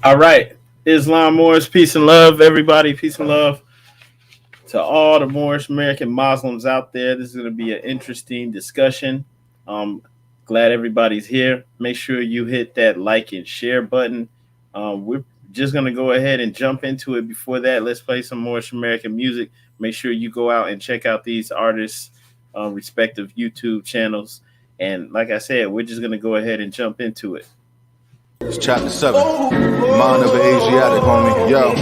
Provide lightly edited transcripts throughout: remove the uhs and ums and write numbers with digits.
All right. Islam Moors, peace and love, everybody. Peace and love to all the Moorish American Muslims out there. This is going to be an interesting discussion. Glad everybody's here. Make sure you hit that like and share button. We're just going to go ahead and jump into it. Before that, let's play some Moorish American music. Make sure you go out and check out these artists' respective YouTube channels. And like I said, we're just going to go ahead and jump into it. It's chapter 7, mind of an Asiatic, homie, yo.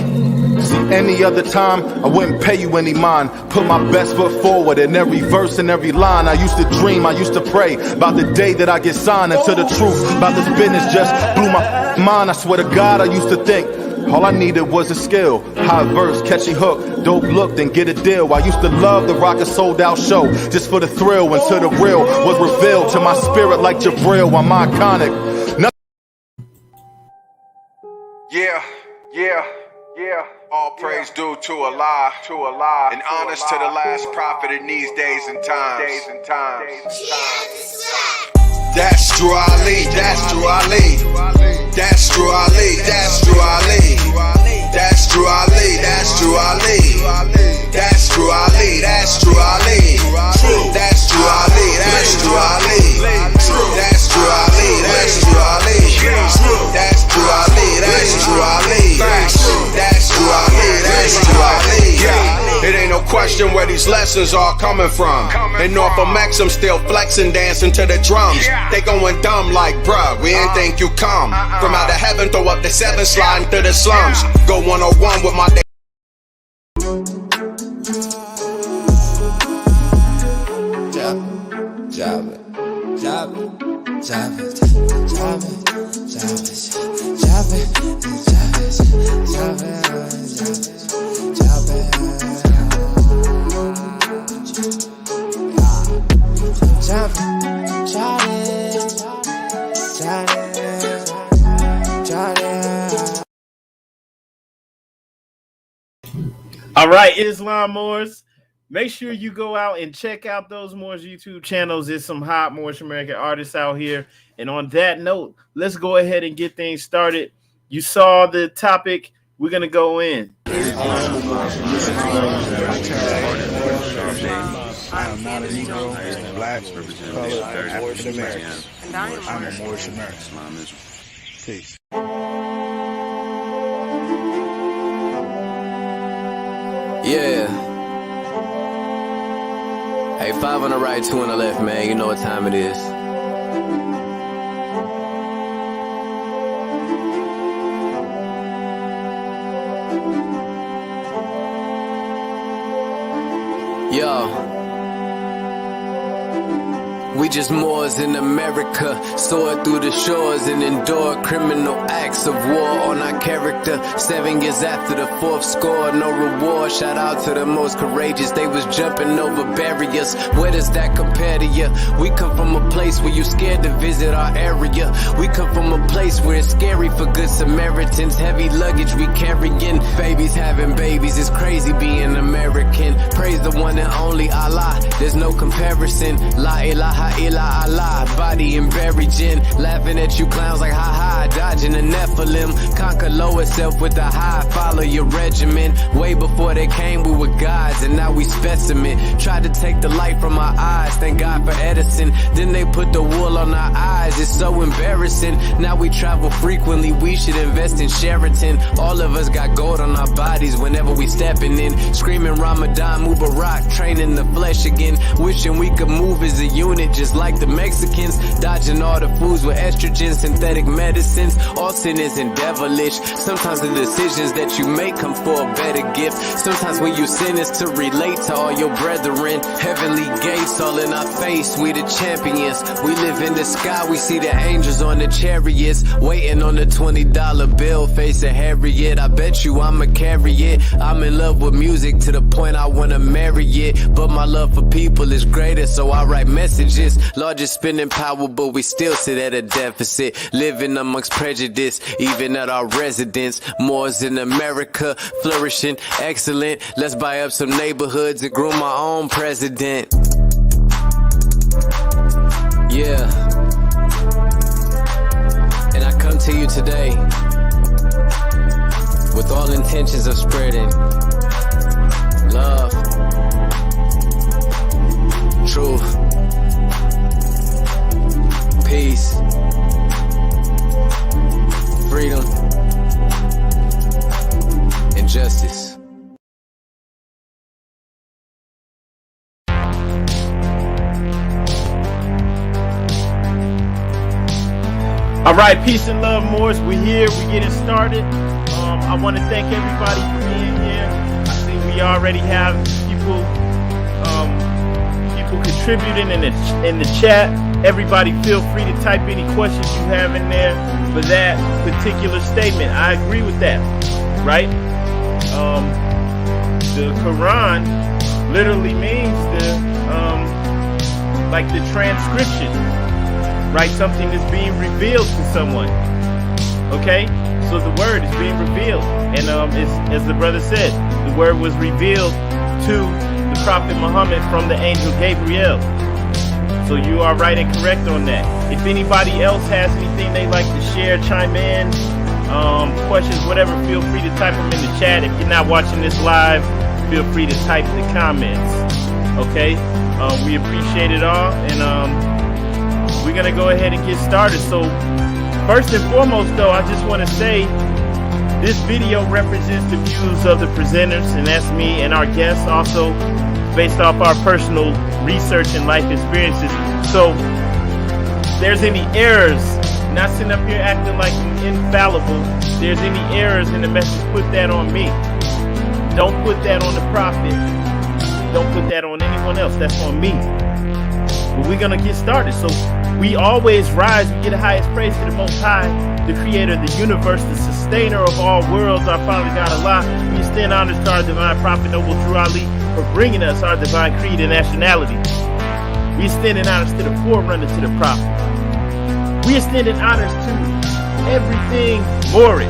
See, any other time, I wouldn't pay you any mind. Put my best foot forward in every verse and every line. I used to dream, I used to pray about the day that I get signed into the truth. About this business just blew my mind. I swear to God, I used to think all I needed was a skill. High verse, catchy hook, dope look, then get a deal. I used to love the rock a sold out show just for the thrill until the real was revealed to my spirit like Jabril. I'm iconic. Yeah. All praise due to Allah, and honors to the last prophet in these days and times. That's true Ali, that's true Ali. That's true Ali, that's true Ali. That's true Ali, that's true Ali. That's true Ali, that's true Ali. That's true Ali, that's true Ali. That's true Ali, that's true Ali. That's true Ali, that's true Ali. That's true Ali, that's true Ali. It ain't no question where these lessons are coming from. In North of Mex, I'm still flexing, dancing to the drums. They going dumb like, bruh, we ain't think you come from out of heaven, throw up the 7, sliding through the slums. Go 101 with my All right, Islam Moors. Make sure you go out and check out those Moors YouTube channels. There's some hot Moorish American artists out here. And on that note, let's go ahead and get things started. You saw the topic. We're going to go in. I am not a Negro, black, colored, African American. I'm a Moorish American. Peace. Yeah. Hey, 5 on the right, 2 on the left, man. You know what time it is. Yo. We just Moors in America, soared through the shores and endured criminal acts of war on our character. 7 years after the 4th score, no reward. Shout out to the most courageous, they was jumping over barriers. Where does that compare to you? We come from a place where you scared to visit our area. We come from a place where it's scary for good Samaritans. Heavy luggage we carrying, babies having babies. It's crazy being American. Praise the one and only Allah, there's no comparison. La ilaha illa Allah, body and buried gin. Laughing at you clowns like ha-ha, dodging the Nephilim. Conquer lower self with the high, follow your regimen. Way before they came we were gods and now we specimen. Tried to take the light from our eyes, thank God for Edison. Then they put the wool on our eyes, it's so embarrassing. Now we travel frequently, we should invest in Sheraton. All of us got gold on our bodies whenever we stepping in. Screaming Ramadan, Mubarak, training the flesh again. Wishing we could move as a unit just like the Mexicans. Dodging all the foods with estrogen, synthetic medicines. All sin isn't devilish. Sometimes the decisions that you make come for a better gift. Sometimes when you sin is to relate to all your brethren. Heavenly gates all in our face, we the champions. We live in the sky, we see the angels on the chariots. Waiting on the $20 bill, face a Harriet. I bet you I'ma carry it. I'm in love with music to the point I wanna marry it. But my love for people is greater, so I write messages. Largest spending power, but we still sit at a deficit. Living amongst prejudice, even at our residence. Moors in America, flourishing, excellent. Let's buy up some neighborhoods and groom our own president. Yeah. And I come to you today with all intentions of spreading love, truth, peace, freedom, and justice. All right, peace and love, Moors. We're here. We're getting started. I want to thank everybody for being here. I see we already have people contributing in the chat. Everybody, feel free to type any questions you have in there for that particular statement. I agree with that, right? The Quran literally means the transcription. Right, something is being revealed to someone. Okay, so the word is being revealed, and as the brother said, the word was revealed to the Prophet Muhammad from the angel Gabriel. So you are right and correct on that. If anybody else has anything they'd like to share, chime in, questions, whatever, feel free to type them in the chat. If you're not watching this live, feel free to type the comments. Okay, we appreciate it all, and we're going to go ahead and get started. So first and foremost, though, I just want to say this video represents the views of the presenters, and that's me and our guests, also based off our personal research and life experiences. So if there's any errors, not sitting up here acting like I'm infallible. If there's any errors in the message, put that on me. Don't put that on the prophet. Don't put that on anyone else. That's on me. But we're going to get started. So we always rise. We give the highest praise to the Most High, the creator of the universe, the sustainer of all worlds, our Father God Allah. We extend honors to our divine prophet, Noble True Ali, for bringing us our divine creed and nationality. We extend honors to the forerunner, to the prophet. We extend honors to everything Moorish,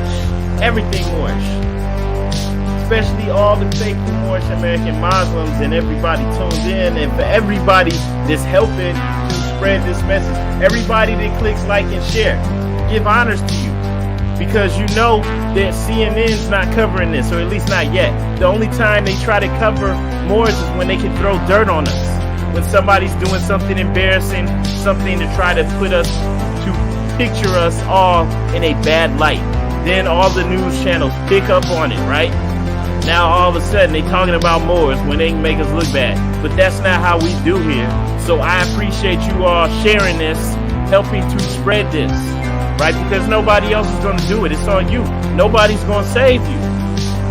especially all the faithful Moorish American Muslims and everybody tuned in, and for everybody that's helping to spread this message, everybody that clicks like and share, give honors to you, because you know that CNN's not covering this, or at least not yet. The only time they try to cover Moors is when they can throw dirt on us, when somebody's doing something embarrassing, something to try to put us, to picture us all in a bad light. Then all the news channels pick up on it, right? Now all of a sudden they talking about Moors when they can make us look bad. But that's not how we do here. So I appreciate you all sharing this, helping to spread this, right? Because nobody else is going to do it. It's on you. Nobody's going to save you,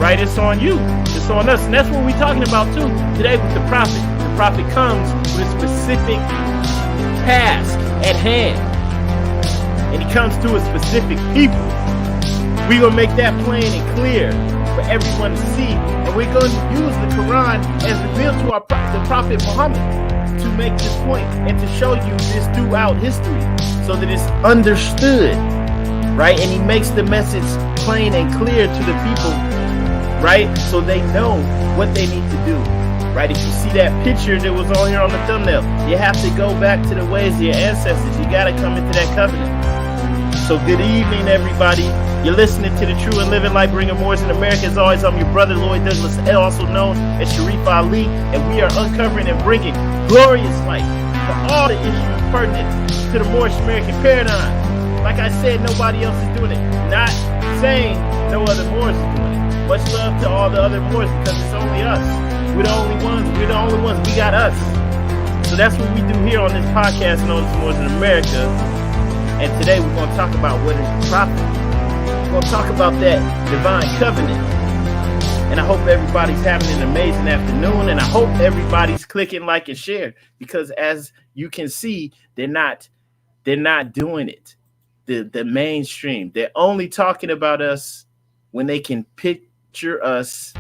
right? It's on you. It's on us. And that's what we're talking about too today with the prophet. The prophet comes with a specific task at hand, and he comes to a specific people. We're going to make that plain and clear for everyone to see, and we're going to use the Quran as revealed to the Prophet Muhammad to make this point and to show you this throughout history so that it's understood, right? And he makes the message plain and clear to the people, right? So they know what they need to do, right? If you see that picture that was on here on the thumbnail, you have to go back to the ways of your ancestors. You got to come into that covenant. So good evening, everybody. You're listening to the True and Living Life Bringer Moors in America. As always, I'm your brother, Lloyd Douglas, also known as Sharif Ali, and we are uncovering and bringing glorious light for all the issues pertinent to the Moorish American paradigm. Like I said, nobody else is doing it. Not saying no other Moors is doing it. Much love to all the other Moors, because it's only us. We're the only ones. We're the only ones. We got us. So that's what we do here on this podcast known as Moors in America. And today we're going to talk about what is the prophet. We're going to talk about that divine covenant. And I hope everybody's having an amazing afternoon. And I hope everybody's clicking like and share. Because as you can see, they're not doing it. The mainstream. They're only talking about us when they can picture us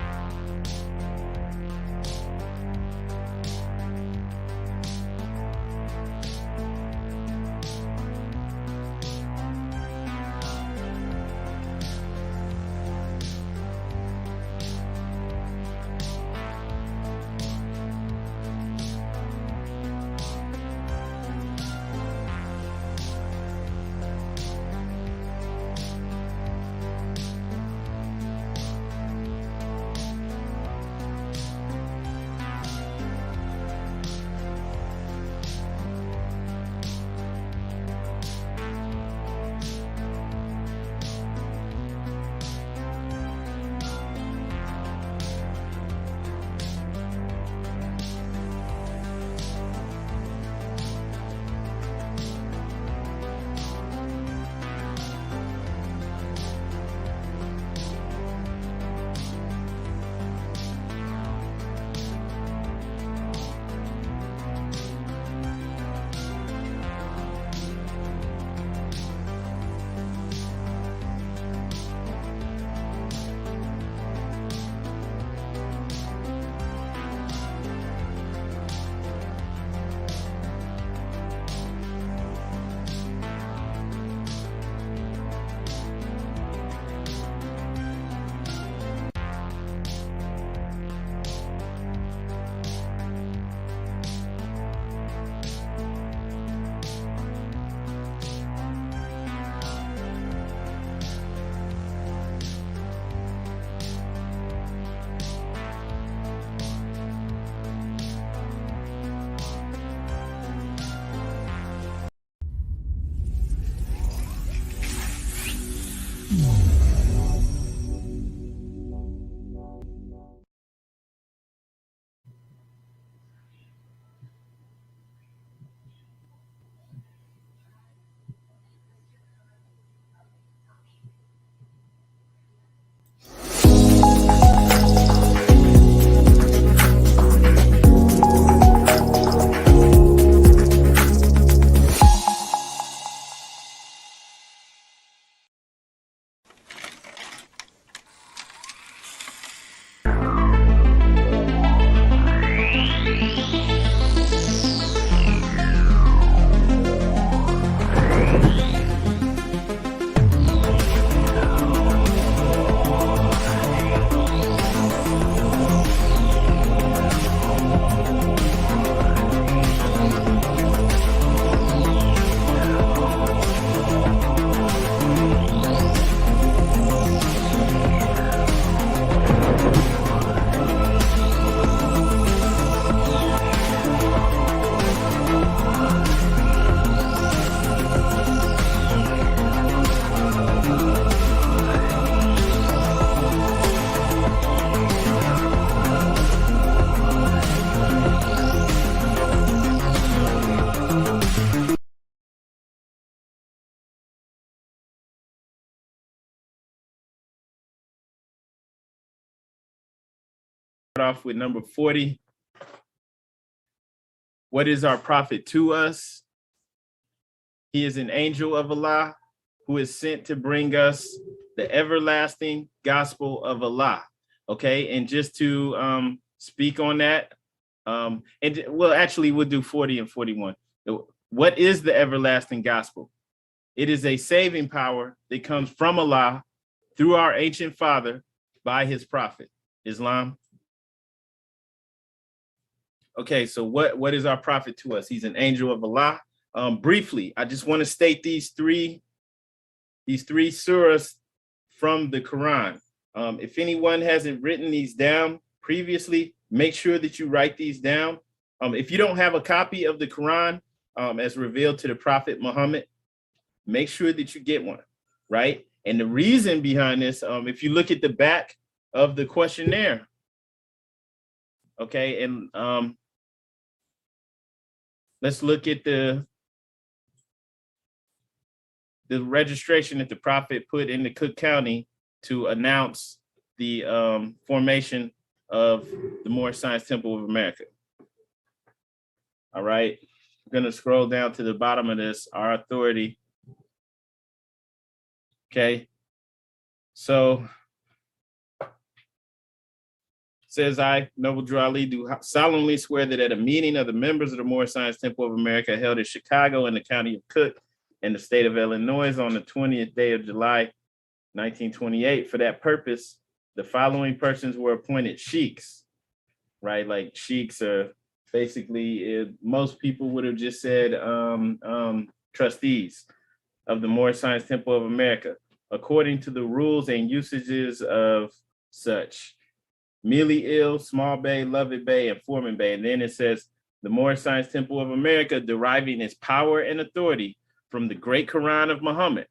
Off with number 40. What is our prophet to us? He is an angel of Allah who is sent to bring us the everlasting gospel of Allah. Okay, and just to speak on that, and well, actually, we'll do 40 and 41. What is the everlasting gospel? It is a saving power that comes from Allah through our ancient father by his prophet, Islam. Okay, so what is our prophet to us? He's an angel of Allah. Briefly, I just want to state these three suras from the Quran. If anyone hasn't written these down previously, make sure that you write these down. If you don't have a copy of the Quran as revealed to the Prophet Muhammad, make sure that you get one, right? And the reason behind this, if you look at the back of the questionnaire, okay, and let's look at the registration that the Prophet put into Cook County to announce the formation of the Moorish Science Temple of America. All right, I'm gonna scroll down to the bottom of this, our authority. Okay, so says, I, Noble Drew Ali, do solemnly swear that at a meeting of the members of the Moorish Science Temple of America held in Chicago in the county of Cook in the state of Illinois on the 20th day of July, 1928. For that purpose, the following persons were appointed sheiks, right? Like sheiks are basically, most people would have just said trustees of the Moorish Science Temple of America, according to the rules and usages of such. Mealy Ill, Small Bay, Lovett Bay, and Foreman Bay. And then it says, the Moorish Science Temple of America deriving its power and authority from the great Koran of Muhammad,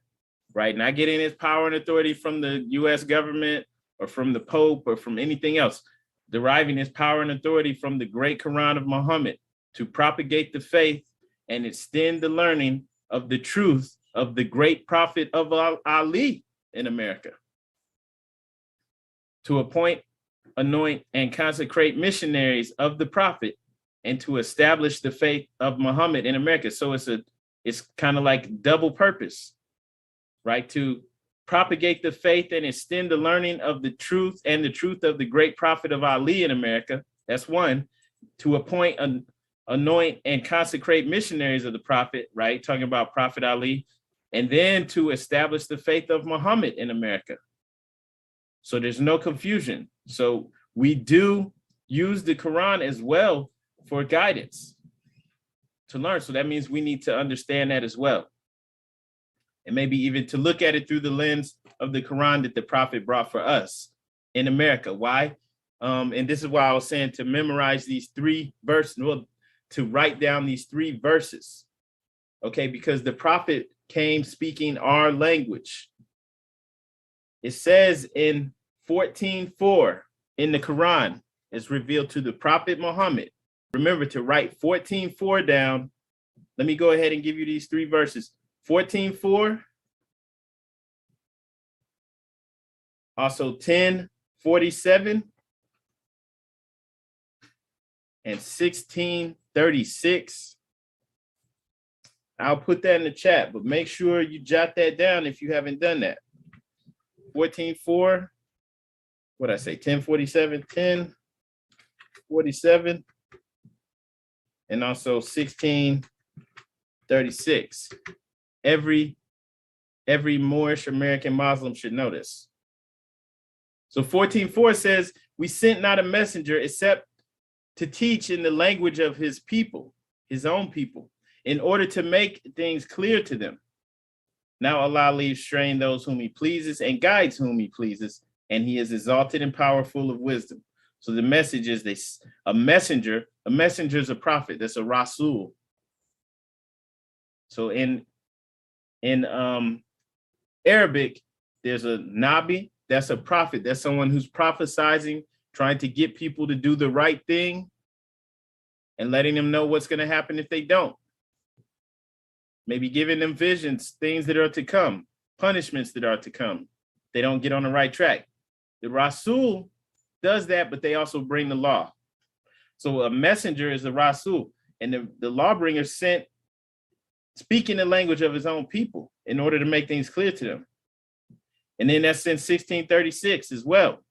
right? Not getting its power and authority from the US government or from the Pope or from anything else. Deriving its power and authority from the great Koran of Muhammad to propagate the faith and extend the learning of the truth of the great prophet of Ali in America. To appoint, anoint, and consecrate missionaries of the prophet and to establish the faith of Muhammad in America. So it's kind of like double purpose, right? To propagate the faith and extend the learning of the truth and the truth of the great prophet of Ali in America. That's one. To appoint, anoint, and consecrate missionaries of the prophet, right? Talking about Prophet Ali. And then to establish the faith of Muhammad in America. So there's no confusion. So we do use the Quran as well for guidance to learn. So that means we need to understand that as well. And maybe even to look at it through the lens of the Quran that the prophet brought for us in America. Why? And this is why I was saying to memorize these three verses, well, to write down these three verses. Okay, because the prophet came speaking our language. It says in 14:4 in the Quran, it's revealed to the Prophet Muhammad. Remember to write 14:4 down. Let me go ahead and give you these three verses. 14:4, also 10:47, and 16:36. I'll put that in the chat, but make sure you jot that down if you haven't done that. 14:4, what I say, 10:47, 10:47, and also 16:36. Every Moorish American Muslim should know this. So 14:4 says, we sent not a messenger except to teach in the language of his people, his own people, in order to make things clear to them. Now Allah leaves straying those whom he pleases and guides whom he pleases, and he is exalted and powerful of wisdom. So the message is a messenger is a prophet. That's a Rasul. So in Arabic, there's a Nabi, that's a prophet. That's someone who's prophesizing, trying to get people to do the right thing and letting them know what's going to happen if they don't. Maybe giving them visions, things that are to come, punishments that are to come. They don't get on the right track. The Rasul does that, but they also bring the law. So a messenger is a Rasul, and the lawbringer sent speaking the language of his own people in order to make things clear to them. And then that's in 16:36 as well.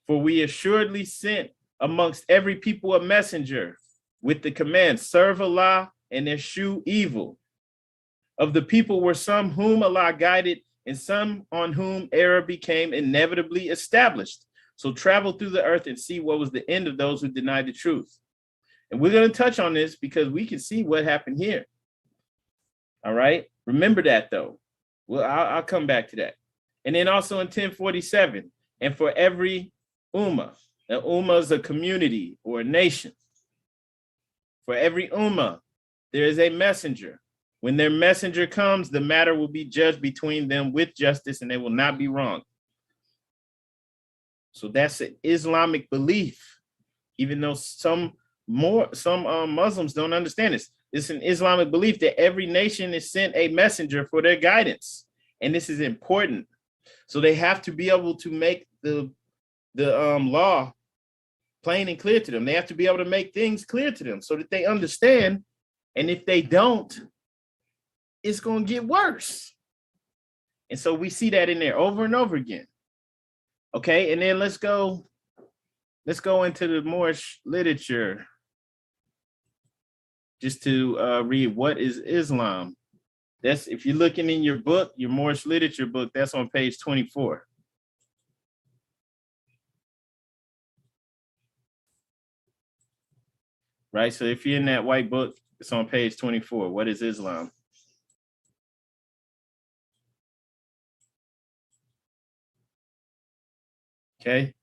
For we assuredly sent amongst every people a messenger with the command, serve Allah and eschew evil. Of the people were some whom Allah guided and some on whom error became inevitably established. So travel through the earth and see what was the end of those who denied the truth. And we're going to touch on this because we can see what happened here. All right. Remember that though. Well, I'll come back to that. And then also in 10:47, and for every ummah, an ummah is a community or a nation. For every ummah, there is a messenger. When their messenger comes, the matter will be judged between them with justice, and they will not be wrong. So that's an Islamic belief, even though some Muslims don't understand this. It's an Islamic belief that every nation is sent a messenger for their guidance, and this is important. So they have to be able to make the law plain and clear to them. They have to be able to make things clear to them so that they understand. And if they don't, it's going to get worse. And so we see that in there over and over again. Okay, and then let's go into the Moorish literature just to read what is Islam. That's if you're looking in your book, your Moorish literature book, that's on page 24. Right, so if you're in that white book, it's on page 24. What is Islam? Okay.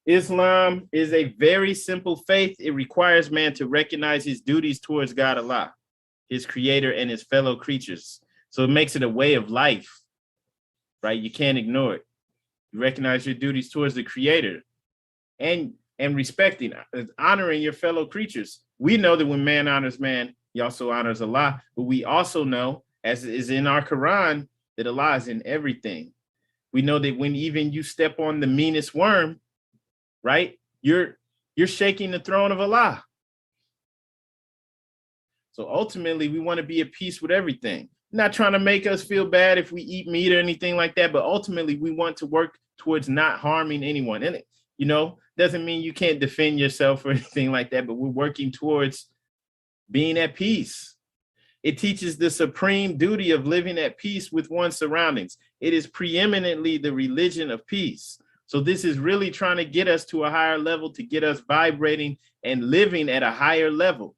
Islam is a very simple faith. It requires man to recognize his duties towards God Allah, his creator, and his fellow creatures. So it makes it a way of life, right? You can't ignore it. You recognize your duties towards the creator and respecting, honoring your fellow creatures. We know that when man honors man, he also honors Allah. But we also know, as is in our Quran, that Allah is in everything. We know that when even you step on the meanest worm, right, you're shaking the throne of Allah. So ultimately, we want to be at peace with everything. Not trying to make us feel bad if we eat meat or anything like that, but ultimately, we want to work towards not harming anyone. And doesn't mean you can't defend yourself or anything like that, but we're working towards being at peace. It teaches the supreme duty of living at peace with one's surroundings. It is preeminently the religion of peace. So this is really trying to get us to a higher level, to get us vibrating and living at a higher level.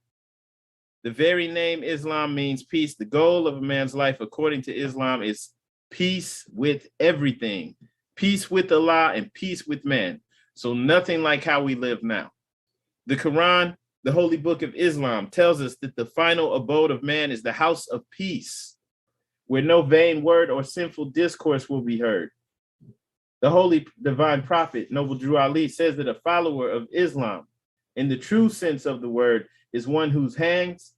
The very name Islam means peace. The goal of a man's life, according to Islam, is peace with everything, peace with Allah and peace with man. So nothing like how we live now. The Quran, the holy book of Islam, tells us that the final abode of man is the house of peace. where no vain word or sinful discourse will be heard. The holy divine prophet, Noble Drew Ali, says that a follower of Islam, in the true sense of the word, is one whose hands,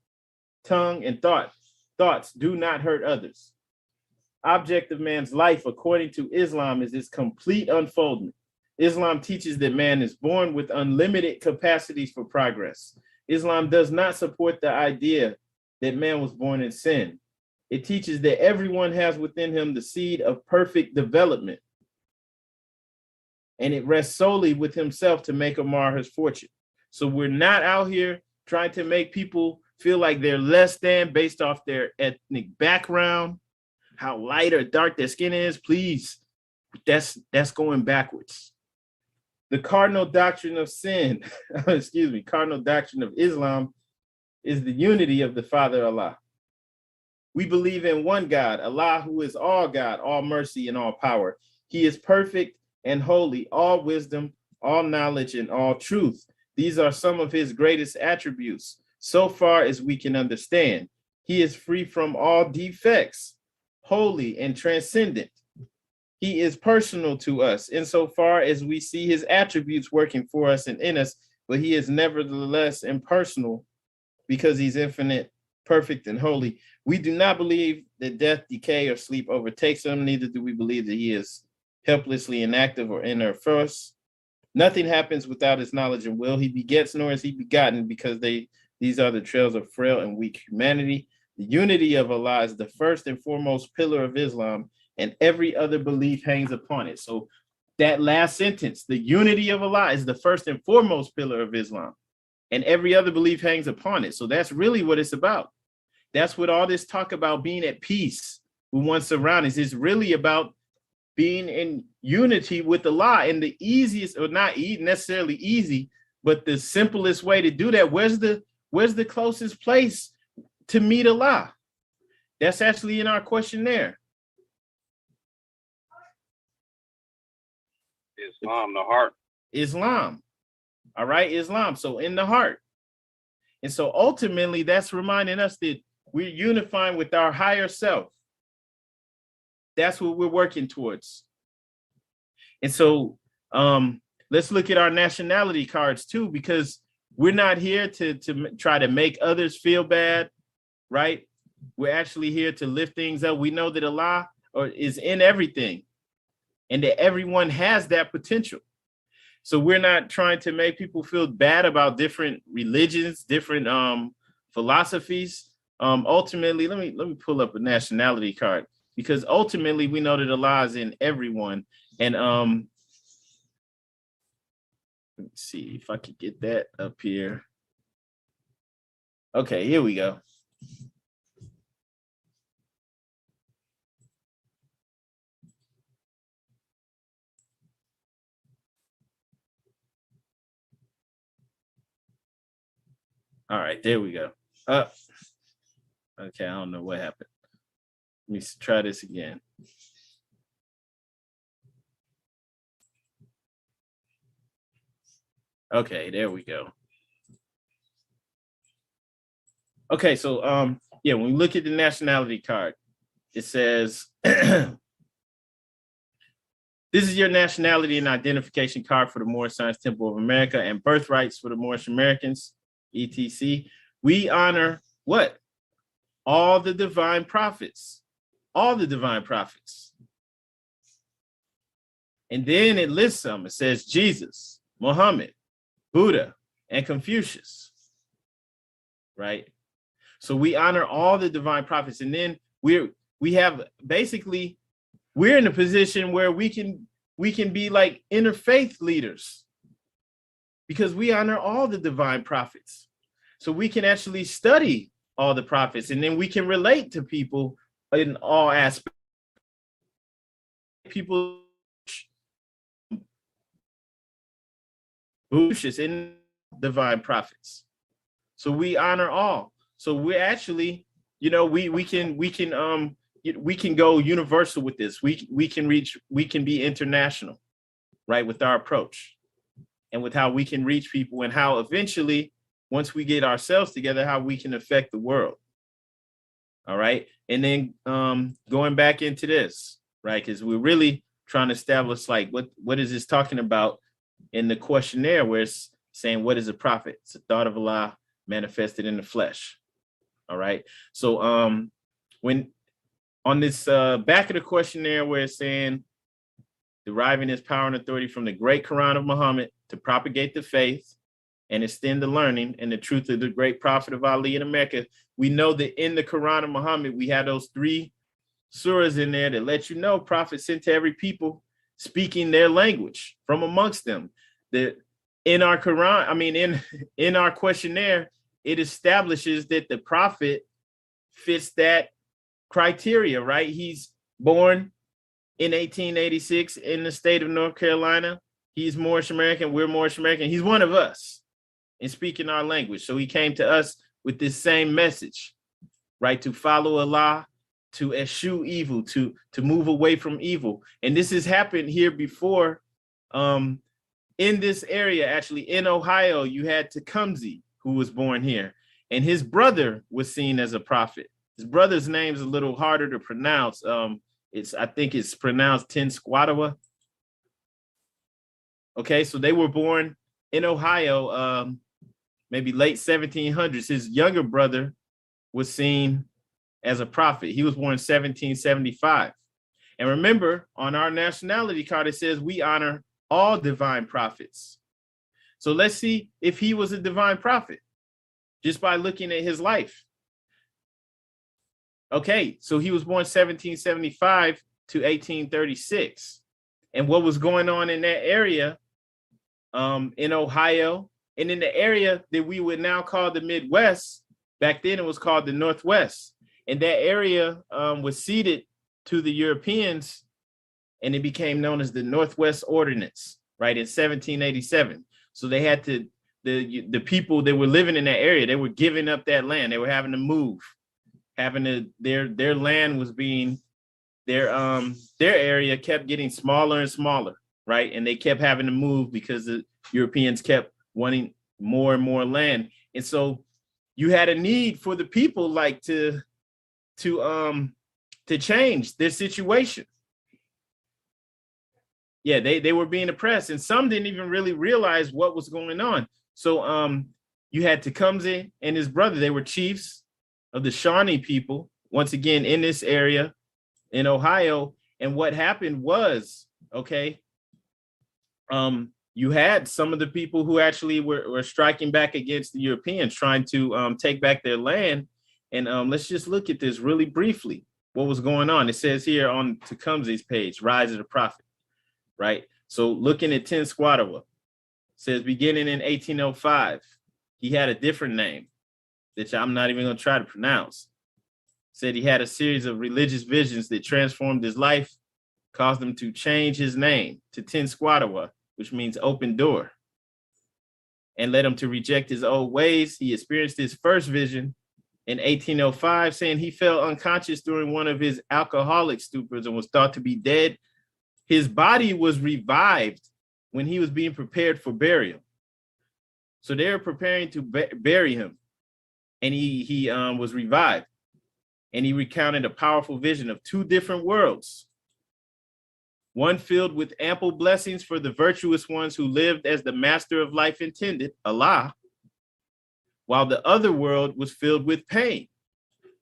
tongue, and thoughts do not hurt others. Object of man's life, according to Islam, is its complete unfoldment. Islam teaches that man is born with unlimited capacities for progress. Islam does not support the idea that man was born in sin. It teaches that everyone has within him the seed of perfect development, and it rests solely with himself to make or mar his fortune. So we're not out here trying to make people feel like they're less than based off their ethnic background, how light or dark their skin is. Please, that's going backwards. The cardinal doctrine of sin, cardinal doctrine of Islam is the unity of the Father Allah. We believe in one God, Allah, who is all God, all mercy, and all power. He is perfect and holy, all wisdom, all knowledge, and all truth. These are some of his greatest attributes, so far as we can understand. He is free from all defects, holy and transcendent. He is personal to us insofar as we see his attributes working for us and in us, but he is nevertheless impersonal because he's infinite, perfect, and holy. We do not believe that death, decay, or sleep overtakes him. Neither do we believe that he is helplessly inactive or inert for us. Nothing happens without his knowledge and will. He begets nor is he begotten, because these are the trails of frail and weak humanity. The unity of Allah is the first and foremost pillar of Islam, and every other belief hangs upon it. So that last sentence, the unity of Allah is the first and foremost pillar of Islam, and every other belief hangs upon it. So that's really what it's about. That's what all this talk about being at peace with one's surroundings is really about, being in unity with Allah. And the easiest, or not necessarily easy, but the simplest way to do that, where's the closest place to meet Allah? That's actually in our questionnaire. Islam, the heart. Islam. All right, Islam. So in the heart. And so ultimately, that's reminding us that we're unifying with our higher self. That's what we're working towards. And so let's look at our nationality cards too, because we're not here to try to make others feel bad, right? We're actually here to lift things up. We know that Allah is in everything and that everyone has that potential. So we're not trying to make people feel bad about different religions, different philosophies. Ultimately, let me pull up a nationality card, because ultimately we know that Allah is in everyone. And let me see if I could get that up here. Okay, here we go. All right, there we go. Okay, I don't know what happened. Let me try this again. Okay, there we go. Okay, so yeah, when we look at the nationality card, it says this is your nationality and identification card for the Moorish Science Temple of America and birthrights for the Moorish Americans, etc. We honor what? All the divine prophets. All the divine prophets. And then it lists them. It says Jesus, Muhammad, Buddha, and Confucius, right? So we honor all the divine prophets, and then we're in a position where we can be like interfaith leaders, because we honor all the divine prophets. So we can actually study all the prophets, and then we can relate to people in all aspects. People in divine prophets. So we honor all. So we're actually, we can go universal with this. We can be international, right, with our approach and with how we can reach people, and how eventually, once we get ourselves together, how we can affect the world. All right. And then going back into this, right? Because we're really trying to establish like what is this talking about in the questionnaire where it's saying what is a prophet? It's a thought of Allah manifested in the flesh. All right. So when on this back of the questionnaire where it's saying deriving his power and authority from the great Quran of Muhammad to propagate the faith and extend the learning and the truth of the great prophet of Ali in Mecca, we know that in the Quran of Muhammad, we have those 3 suras in there that let you know prophet sent to every people speaking their language from amongst them. That in our Quran, I mean, in our questionnaire, it establishes that the prophet fits that criteria, right? He's born in 1886 in the state of North Carolina. He's Moorish American. We're Moorish American. He's one of us in speaking our language. So he came to us with this same message, right? To follow Allah, to eschew evil, to move away from evil. And this has happened here before. In this area, actually in Ohio, you had Tecumseh, who was born here, and his brother was seen as a prophet. His brother's name is a little harder to pronounce. I think it's pronounced Tenskwatawa. Okay, so they were born in Ohio, maybe late 1700s. His younger brother was seen as a prophet. He was born in 1775. And remember, on our nationality card, it says we honor all divine prophets. So let's see if he was a divine prophet just by looking at his life. Okay, so he was born 1775 to 1836. And what was going on in that area in Ohio and in the area that we would now call the Midwest, back then it was called the Northwest. And that area was ceded to the Europeans, and it became known as the Northwest Ordinance, right, in 1787. So they had to, the people that were living in that area, they were giving up that land. They were having to move, their land was being, their area kept getting smaller and smaller, right? And they kept having to move because the Europeans kept wanting more and more land. And so you had a need for the people like to change their situation. Yeah, they were being oppressed, and some didn't even really realize what was going on. So you had Tecumseh and his brother. They were chiefs of the Shawnee people, once again in this area in Ohio. And what happened was, okay, you had some of the people who actually were striking back against the Europeans, trying to take back their land. And let's just look at this really briefly, what was going on. It says here on Tecumseh's page, Rise of the Prophet, right? So looking at Tenskwatawa, says beginning in 1805, he had a different name, which I'm not even going to try to pronounce. Said he had a series of religious visions that transformed his life, caused him to change his name to Tenskwatawa, which means open door, and led him to reject his old ways. He experienced his first vision in 1805, saying he fell unconscious during one of his alcoholic stupors and was thought to be dead. His body was revived when he was being prepared for burial. So they were preparing to bury him, and he was revived. And he recounted a powerful vision of 2 different worlds, one filled with ample blessings for the virtuous ones who lived as the master of life intended, Allah, while the other world was filled with pain,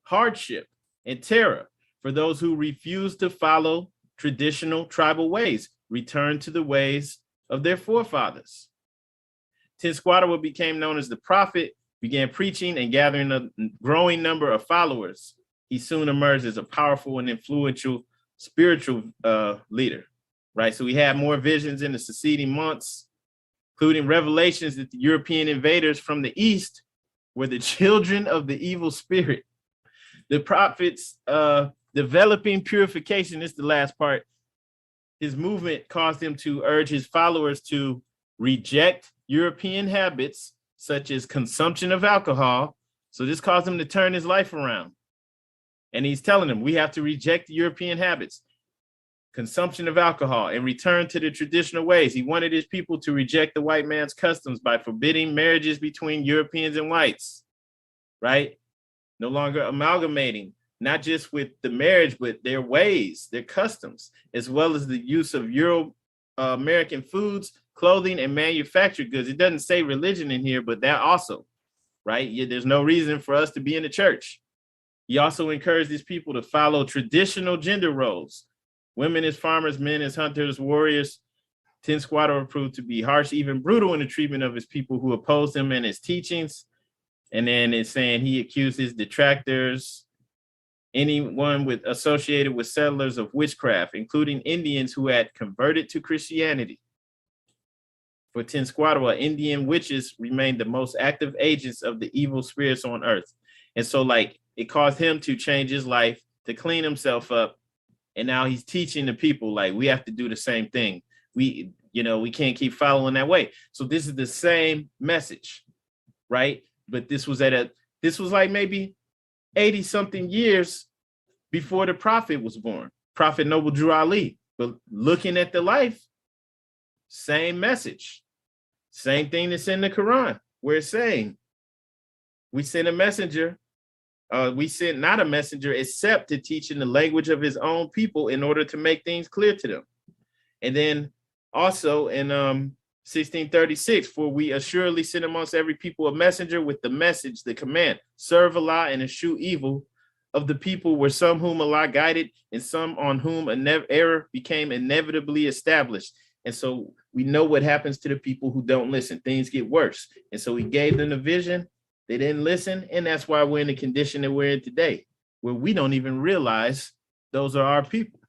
hardship, and terror for those who refused to follow traditional tribal ways, returned to the ways of their forefathers. Tenskwatawa became known as the prophet, began preaching and gathering a growing number of followers. He soon emerged as a powerful and influential spiritual leader, right? So we had more visions in the succeeding months, including revelations that the European invaders from the east were the children of the evil spirit. The prophet's developing purification, this is the last part. His movement caused him to urge his followers to reject European habits, such as consumption of alcohol. So this caused him to turn his life around. And he's telling them, we have to reject the European habits, consumption of alcohol, and return to the traditional ways. He wanted his people to reject the white man's customs by forbidding marriages between Europeans and whites, right? No longer amalgamating not just with the marriage, but their ways, their customs, as well as the use of Euro-American foods, clothing, and manufactured goods. It doesn't say religion in here, but that also, right? Yeah, there's no reason for us to be in the church. He also encouraged these people to follow traditional gender roles. Women as farmers, men as hunters, warriors. Ten Squadron proved to be harsh, even brutal in the treatment of his people who opposed him and his teachings. And then it's saying he accused his detractors, anyone associated with settlers, of witchcraft, including Indians who had converted to Christianity. For Ten Squadron, Indian witches remained the most active agents of the evil spirits on earth. And so like it caused him to change his life, to clean himself up. And now he's teaching the people, like, we have to do the same thing. We can't keep following that way. So this is the same message, right? But this was like maybe 80 something years before the prophet was born, Prophet Noble Drew Ali. But looking at the life, same message, same thing that's in the Quran, where it's saying, we sent a messenger. We sent not a messenger except to teach in the language of his own people in order to make things clear to them. And then also in 1636, for we assuredly send amongst every people a messenger with the message, the command, serve Allah and eschew evil. Of the people were some whom Allah guided and some on whom error became inevitably established. And so we know what happens to the people who don't listen. Things get worse. And so he gave them the vision. They didn't listen. And that's why we're in the condition that we're in today, where we don't even realize those are our people.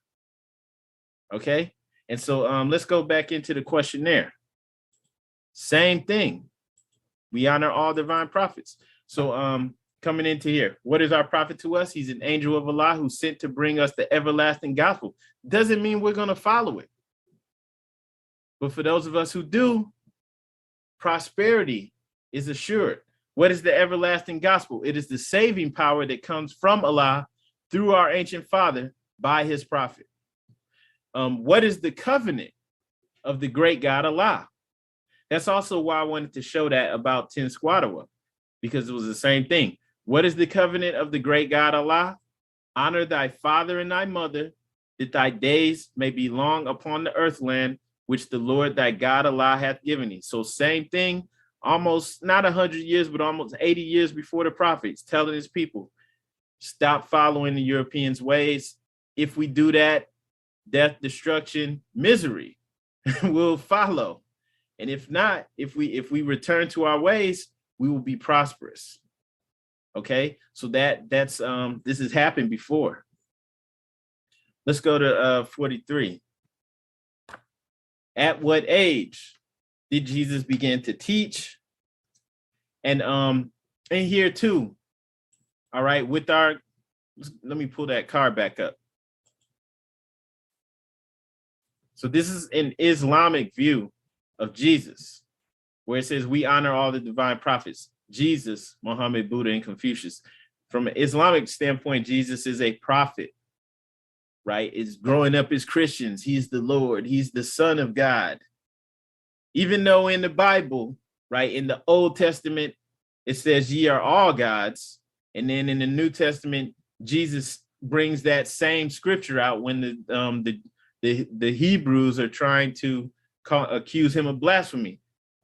Okay. And so let's go back into the questionnaire. Same thing. We honor all divine prophets. So coming into here, what is our prophet to us? He's an angel of Allah who's sent to bring us the everlasting gospel. Doesn't mean we're going to follow it. But for those of us who do, prosperity is assured. What is the everlasting gospel? It is the saving power that comes from Allah through our ancient father by his prophet. What is the covenant of the great God Allah? That's also why I wanted to show that about Ten Squadron, because it was the same thing. What is the covenant of the great God Allah? Honor thy father and thy mother, that thy days may be long upon the earth land, which the Lord thy God Allah hath given thee. So same thing, almost not 100 years, but almost 80 years before the prophets, telling his people, stop following the Europeans' ways. If we do that, death, destruction, misery will follow. And if not, if we return to our ways, we will be prosperous. Okay, so that's this has happened before. Let's go to 43. At what age did Jesus begin to teach? And here too, all right, with our, let me pull that card back up. So this is an Islamic view of Jesus, where it says we honor all the divine prophets, Jesus, Muhammad, Buddha, and Confucius. From an Islamic standpoint, Jesus is a prophet, right? Is growing up as Christians. He's the Lord. He's the Son of God. Even though in the Bible, right, in the Old Testament, it says ye are all gods. And then in the New Testament, Jesus brings that same scripture out when the Hebrews are trying to accuse him of blasphemy.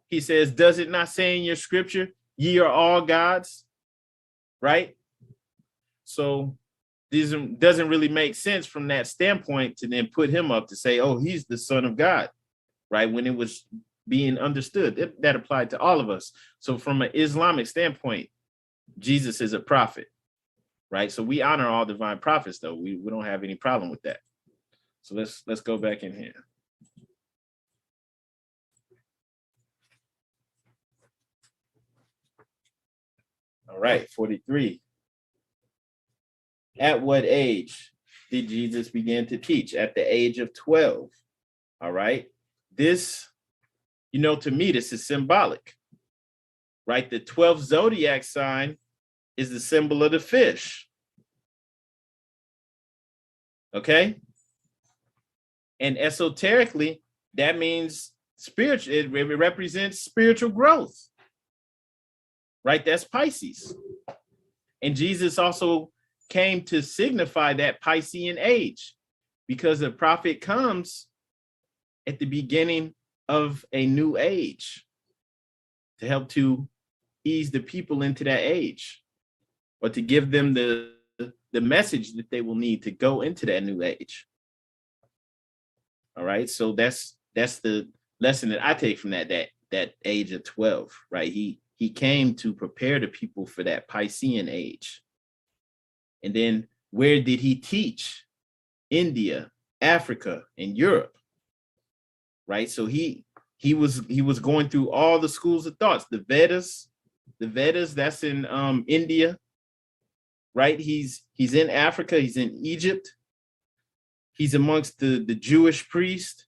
He says, does it not say in your scripture, ye are all gods, right? So this doesn't really make sense from that standpoint to then put him up to say, oh, he's the Son of God, right? When it was being understood, that applied to all of us. So from an Islamic standpoint, Jesus is a prophet, right? So we honor all divine prophets, though. We don't have any problem with that. So let's go back in here. All right, 43. At what age did Jesus begin to teach? At the age of 12. All right. This, to me, this is symbolic, right? The 12th zodiac sign is the symbol of the fish. Okay. And esoterically, that means spiritual. It represents spiritual growth, right? That's Pisces. And Jesus also came to signify that Piscean age, because the prophet comes at the beginning of a new age to help to ease the people into that age, or to give them the message that they will need to go into that new age. All right, so that's the lesson that I take from that age of 12, right? He came to prepare the people for that Piscean age. And then where did he teach? India, Africa, and Europe, right? So he was going through all the schools of thoughts. The Vedas, that's in India, right? He's in Africa, he's in Egypt, he's amongst the Jewish priest.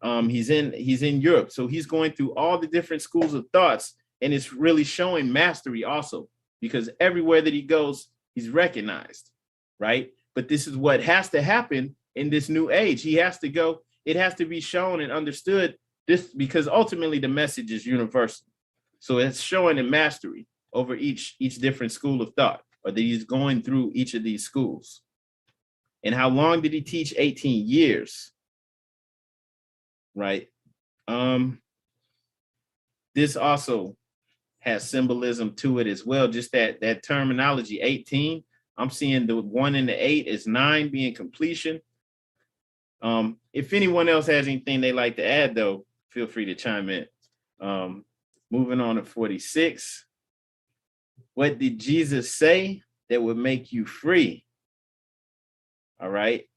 He's in Europe. So he's going through all the different schools of thoughts, and it's really showing mastery also, because everywhere that he goes, he's recognized, right? But this is what has to happen in this new age. He has to go, it has to be shown and understood, this because ultimately the message is universal. So it's showing a mastery over each different school of thought, or that he's going through each of these schools. And how long did he teach? 18 years, right? This also has symbolism to it as well. Just that terminology, 18. I'm seeing the 1 and the 8 is 9 being completion. If anyone else has anything they like to add, though, feel free to chime in. Moving on to 46. What did Jesus say that would make you free? All right.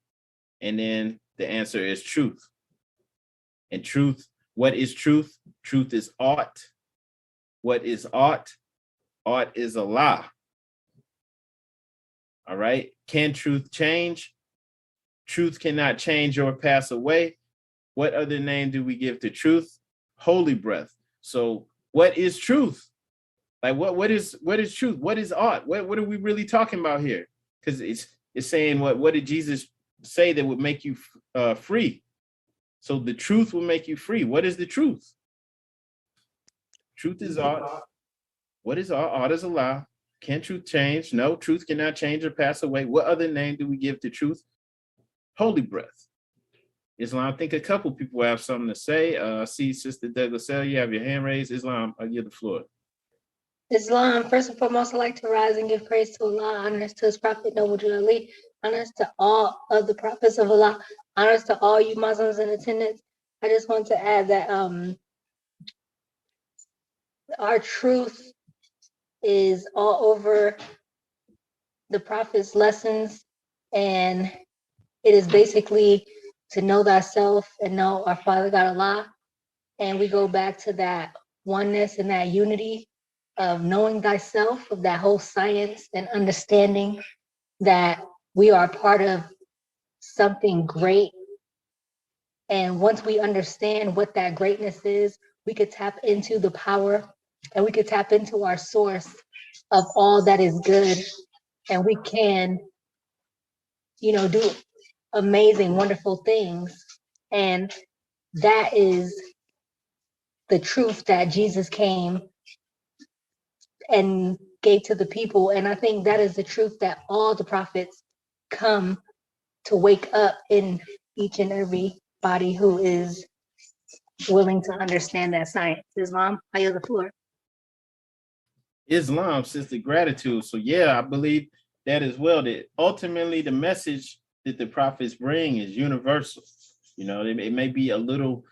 And then the answer is truth. And truth, what is truth? Truth is ought. What is ought? Ought is Allah. All right. Can truth change? Truth cannot change or pass away. What other name do we give to truth? Holy breath. So what is truth? Like what is truth? What is ought? What are we really talking about here? Because it's saying what did Jesus say that would make you free? So the truth will make you free. What is the truth? Truth is ought. What is ought? Ought is Allah. Can truth change? No, truth cannot change or pass away. What other name do we give to truth? Holy breath. Islam, I think a couple people have something to say. See, Sister Douglas, you have your hand raised. Islam, I give the floor. Islam, first and foremost, I'd like to rise and give praise to Allah, honors to his prophet, Noble Ali, honors to all of the prophets of Allah, honors to all you Muslims in attendance. I just want to add that our truth is all over the prophet's lessons, and it is basically to know thyself and know our Father God Allah. And we go back to that oneness and that unity of knowing thyself, of that whole science and understanding that we are part of something great. And once we understand what that greatness is, we could tap into the power and we could tap into our source of all that is good. And we can, do amazing, wonderful things. And that is the truth that Jesus came and gave to the people. And I think that is the truth that all the prophets come to wake up in each and every body who is willing to understand that science. Islam, I yield the floor. Islam, sister, gratitude. So yeah, I believe that as well, that ultimately the message that the prophets bring is universal. It may be a little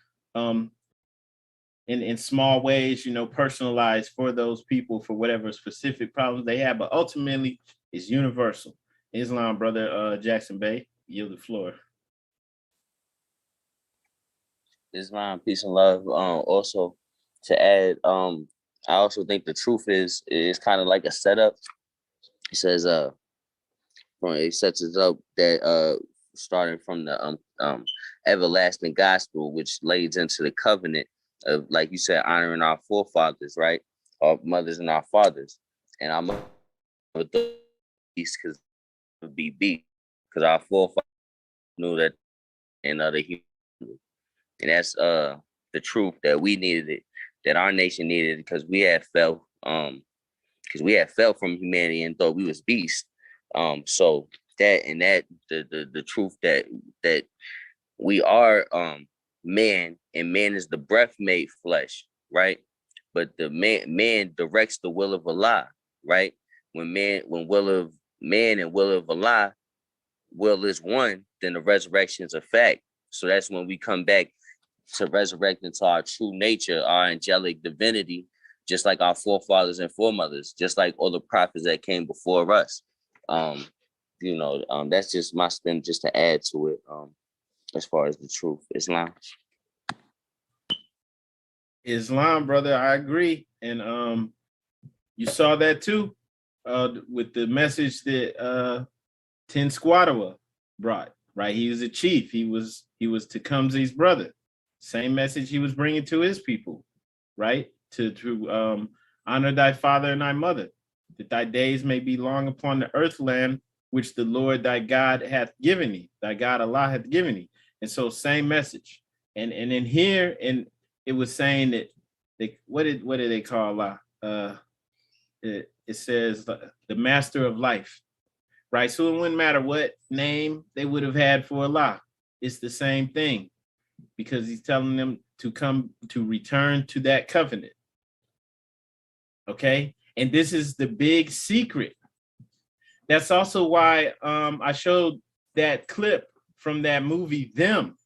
in small ways, personalized for those people for whatever specific problems they have, but ultimately it's universal. Islam, brother Jackson Bay, yield the floor. Islam, peace and love. Also to add, I also think the truth is kind of like a setup. It says it sets us up that starting from the everlasting gospel, which leads into the covenant of, like you said, honoring our forefathers, right? Our mothers and our fathers. And I'm with the beast because of BB, because our forefathers knew that and other humans. And that's the truth that we needed it, that our nation needed, because we had fell from humanity and thought we was beasts. So the truth that we are man, and man is the breath made flesh, right? But the man directs the will of Allah, right? When will of man and will of Allah, will is one, then the resurrection is a fact. So that's when we come back to resurrect into our true nature, our angelic divinity, just like our forefathers and foremothers, just like all the prophets that came before us. That's just my spin, just to add to it. As far as the truth, Islam, brother, I agree. And you saw that too, with the message that Ten Squatawa brought, right? He was a chief. He was Tecumseh's brother. Same message he was bringing to his people, right? To honor thy father and thy mother, that thy days may be long upon the earth land, which the Lord thy God hath given thee, thy God Allah hath given thee. And so same message. And in here, and it was saying that what did they call Allah? It says the master of life, right? So it wouldn't matter what name they would have had for Allah. It's the same thing, because he's telling them to return to that covenant. Okay. And this is the big secret. That's also why I showed that clip from that movie, Them.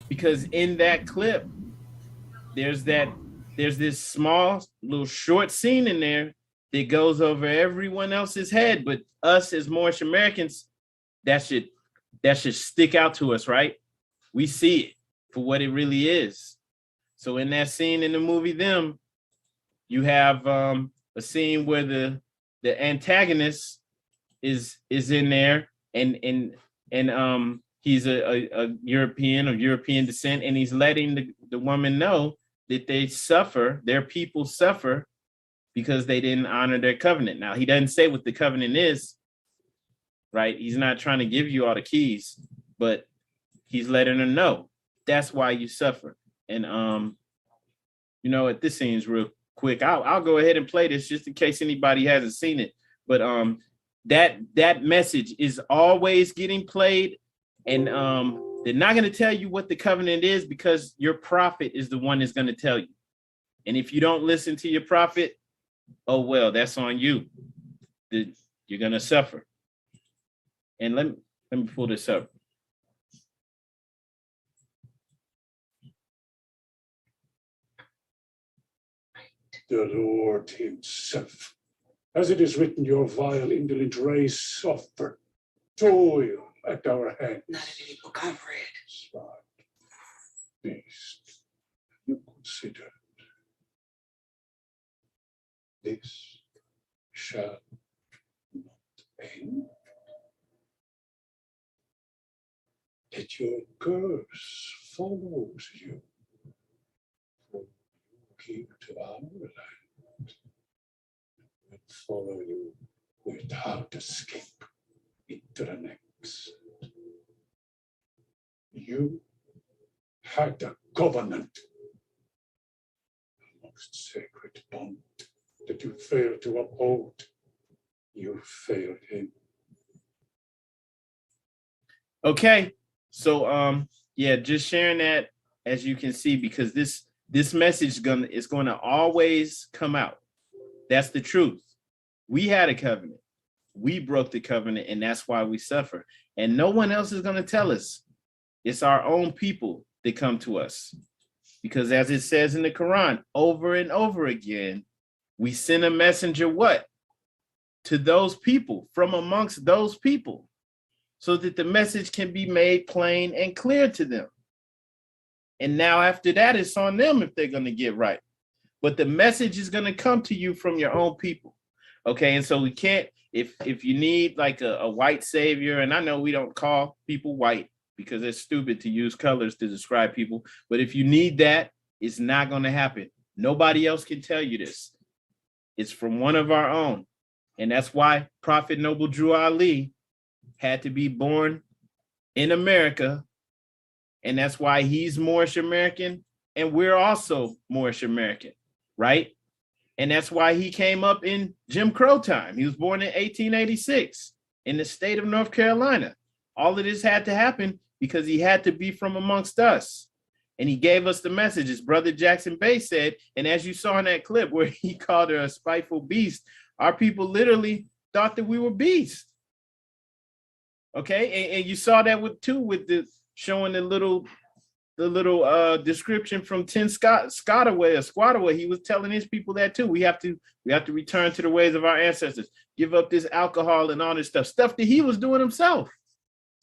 Because in that clip, there's this small little short scene in there that goes over everyone else's head, but us as Moorish Americans, that should stick out to us, right? We see it for what it really is. So in that scene in the movie Them, you have a scene where the antagonist is in there, and he's a European of European descent, and he's letting the woman know that their people suffer because they didn't honor their covenant. Now, he doesn't say what the covenant is, right? He's not trying to give you all the keys, but he's letting her know that's why you suffer. And what, this scene's real quick. I'll go ahead and play this just in case anybody hasn't seen it. But that message is always getting played, and they're not going to tell you what the covenant is, because your prophet is the one that's going to tell you. And if you don't listen to your prophet, oh well, that's on you. You're going to suffer. And let me pull this up. The Lord himself. As it is written, your vile, indolent race suffer, toil at our hands. Not in any book I've read. Smart beast, you considered. This shall not end. That your curse follows you. For you keep to our land. And follow you without escape into the next. You had a covenant, a most sacred bond that you failed to uphold. You failed him. Okay, so just sharing that, as you can see, because this message is going to always come out. That's the truth. We had a covenant. We broke the covenant, and that's why we suffer. And no one else is going to tell us. It's our own people that come to us. Because as it says in the Quran, over and over again, we send a messenger what? To those people, from amongst those people, so that the message can be made plain and clear to them. And now after that, it's on them if they're going to get right. But the message is going to come to you from your own people. Okay, and so we can't, if you need like a white savior, and I know we don't call people white because it's stupid to use colors to describe people, but if you need that, it's not going to happen. Nobody else can tell you this. It's from one of our own. And that's why Prophet Noble Drew Ali had to be born in America. And that's why he's Moorish American, and we're also Moorish American, right? And that's why he came up in Jim Crow time. He was born in 1886 in the state of North Carolina. All of this had to happen because he had to be from amongst us. And he gave us the message, as Brother Jackson Bay said. And as you saw in that clip where he called her a spiteful beast, our people literally thought that we were beasts. Okay, and you saw that with the showing the little description from Tim Squattaway. He was telling his people that too. We have to return to the ways of our ancestors, give up this alcohol and all this stuff that he was doing himself.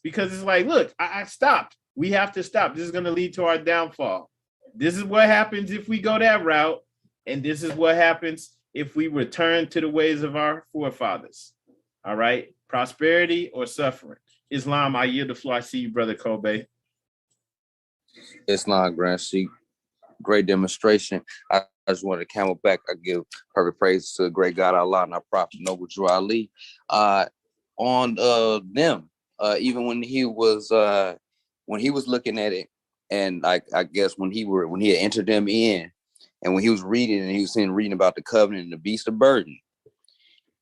Because it's like, look, I stopped. We have to stop. This is going to lead to our downfall. This is what happens if we go that route. And this is what happens if we return to the ways of our forefathers. All right. Prosperity or suffering. Islam, I yield the floor. I see you, Brother Kobe. Islam, Grand Sheikh. Great demonstration. I just wanted to camel back. I give perfect praise to the great God Allah and our prophet Noble Drew Ali. On them, even when he was looking at it, and I guess when he had entered them in, and when he was reading, and he was reading about the covenant and the beast of burden,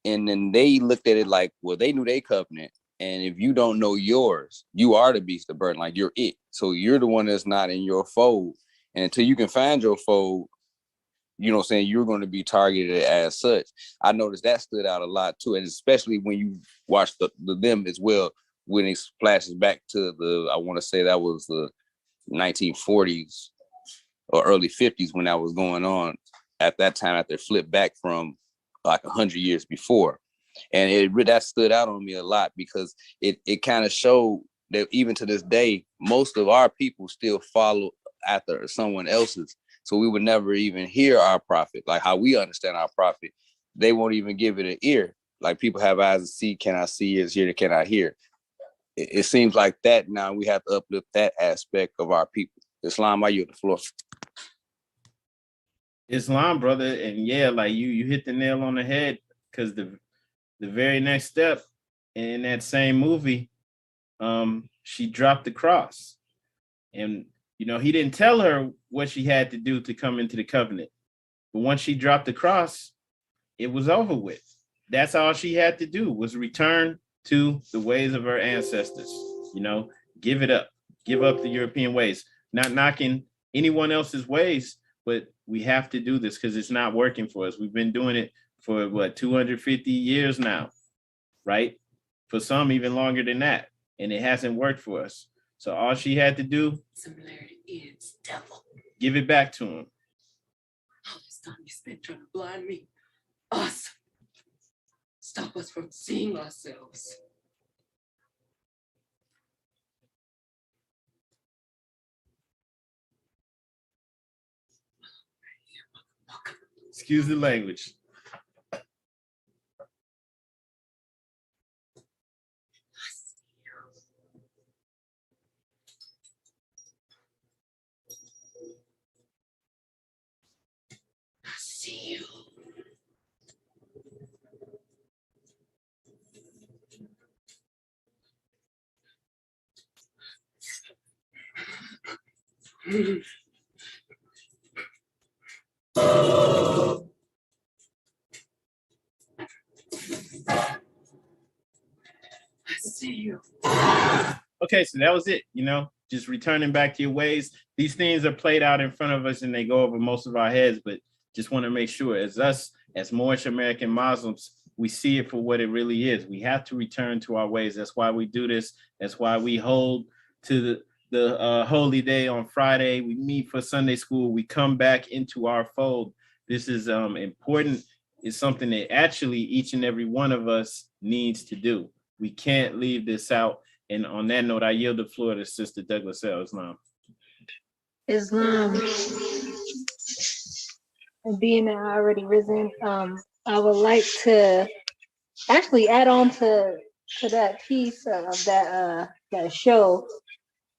and then they looked at it like, well, they knew their covenant, and if you don't know yours, you are the beast of burden, like you're it. So you're the one that's not in your fold, and until you can find your fold, you know what I'm saying, you're going to be targeted as such. I noticed that stood out a lot too, and especially when you watch the them as well, when it flashes back to I want to say that was the 1940s or early 50s when that was going on at that time, after flipped back from like 100 years before. And that stood out on me a lot, because it kind of showed that even to this day, most of our people still follow after someone else's. So we would never even hear our prophet, like how we understand our prophet. They won't even give it an ear. Like people have eyes to see, cannot see, ears hear, cannot hear. It seems like that now we have to uplift that aspect of our people. Islam, I yield the floor. Islam, brother, and yeah, like you hit the nail on the head, because the very next step in that same movie, she dropped the cross, and he didn't tell her what she had to do to come into the covenant, but once she dropped the cross, it was over with. That's all she had to do, was return to the ways of her ancestors. Give it up, give up the European ways. Not knocking anyone else's ways, but we have to do this because it's not working for us. We've been doing it for 250 years now, right? For some even longer than that, and it hasn't worked for us. So all she had to do, similarity is devil. Give it back to him. All this time you spent trying to blind me, us, stop us from seeing ourselves. Excuse the language. I see you. I see you. Okay, so that was it, just returning back to your ways. These things are played out in front of us and they go over most of our heads, but just want to make sure as Moorish American Muslims, we see it for what it really is. We have to return to our ways. That's why we do this. That's why we hold to the holy day on Friday. We meet for Sunday school. We come back into our fold. This is important. It's something that actually each and every one of us needs to do. We can't leave this out. And on that note, I yield the floor to Sister Douglas L. Islam. Being that I already risen, I would like to actually add on to that piece of that show,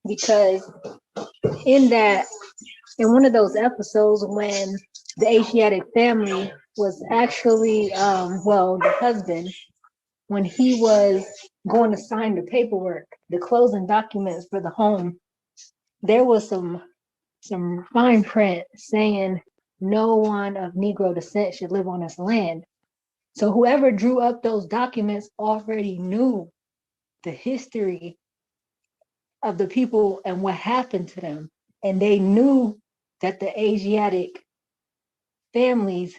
because in one of those episodes when the Asiatic family was actually the husband, when he was going to sign the paperwork, the closing documents for the home, there was some fine print saying no one of Negro descent should live on this land. So whoever drew up those documents already knew the history of the people and what happened to them. And they knew that the Asiatic families,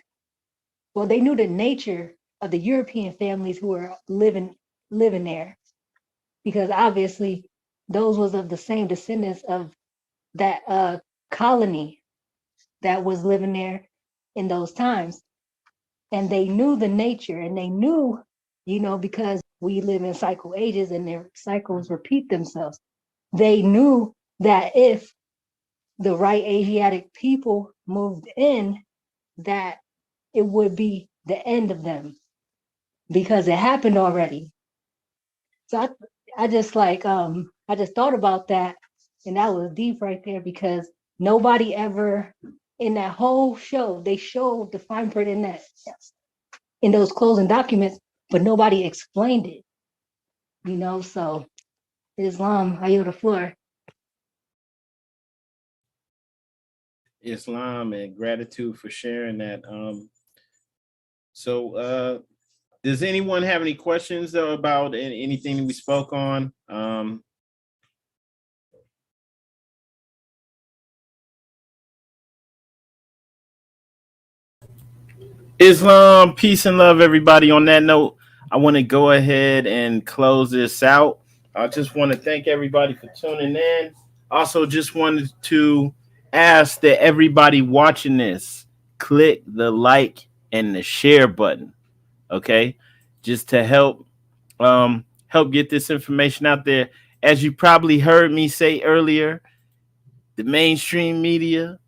well, they knew the nature of the European families who were living there, because obviously those was of the same descendants of that colony that was living there in those times. And they knew the nature, and they knew, because we live in cycle ages and their cycles repeat themselves. They knew that if the right Asiatic people moved in, that it would be the end of them, because it happened already. So I just I just thought about that, and that was deep right there, because nobody ever in that whole show, they showed the fine print in those closing documents, but nobody explained it, so Islam, I yield the floor. Islam, and gratitude for sharing that. So does anyone have any questions though about anything that we spoke on? Islam, peace and love, everybody. On that note, I want to go ahead and close this out. I just want to thank everybody for tuning in. Also, just wanted to ask that everybody watching this click the like and the share button, okay? Just to help get this information out there. As you probably heard me say earlier, the mainstream media,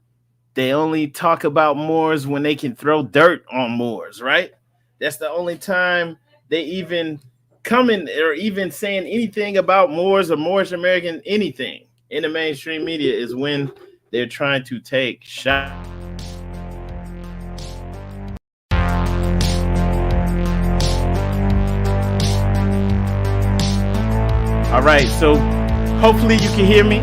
they only talk about Moors when they can throw dirt on Moors, right? That's the only time they even coming or even saying anything about Moors or Moorish American anything in the mainstream media is when they're trying to take shots. All right, so hopefully you can hear me.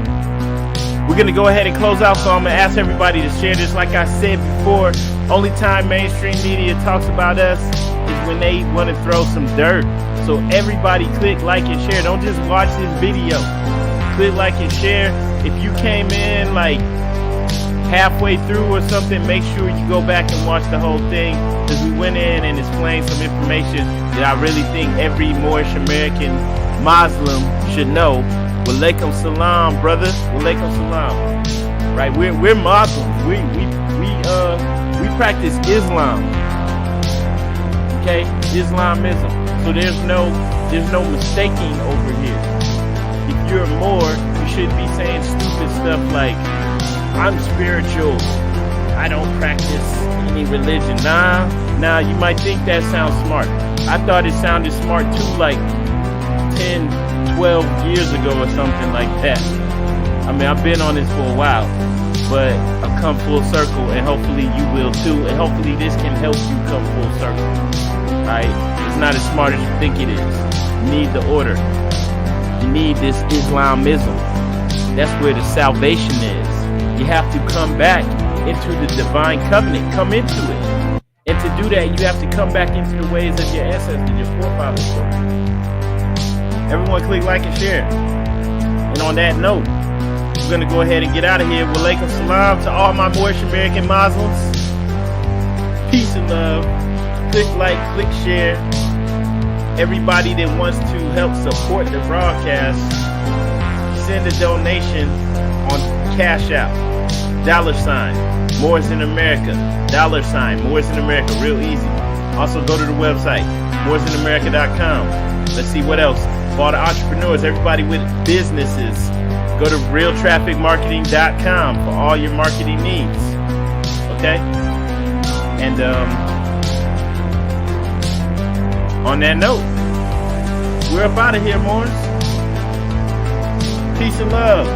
We're going to go ahead and close out, so I'm going to ask everybody to share this. Like I said before, only time mainstream media talks about us is when they want to throw some dirt. So everybody click like and share. Don't just watch this video. Click like and share. If you came in like halfway through or something, make sure you go back and watch the whole thing, because we went in and explained some information that I really think every Moorish American Muslim should know. Walaikum salam, brother. Walaikum salam. Right, we're Muslims. We practice Islam. Okay, Islamism. So there's no mistaking over here. If you're a Moor, you shouldn't be saying stupid stuff like, I'm spiritual, I don't practice any religion. Nah, you might think that sounds smart. I thought it sounded smart too, like 10, 12 years ago or something like that. I mean, I've been on this for a while, but I've come full circle, and hopefully you will too, and hopefully this can help you come full circle, right? It's not as smart as you think it is. You need the order. You need this Islamism. That's where the salvation is. You have to come back into the divine covenant, come into it. And to do that, you have to come back into the ways of your ancestors, your forefathers. Everyone click like and share. And on that note, we're going to go ahead and get out of here. Walaikum salam to all my Moorish American Muslims. Peace and love. Click like, click share. Everybody that wants to help support the broadcast, send a donation on Cash App. $, Moors in America. $, Moors in America. Real easy. Also go to the website, moorsinamerica.com. Let's see what else. For all the entrepreneurs, everybody with businesses, go to realtrafficmarketing.com for all your marketing needs. Okay? And on that note, we're up out of here, Moors. Peace and love.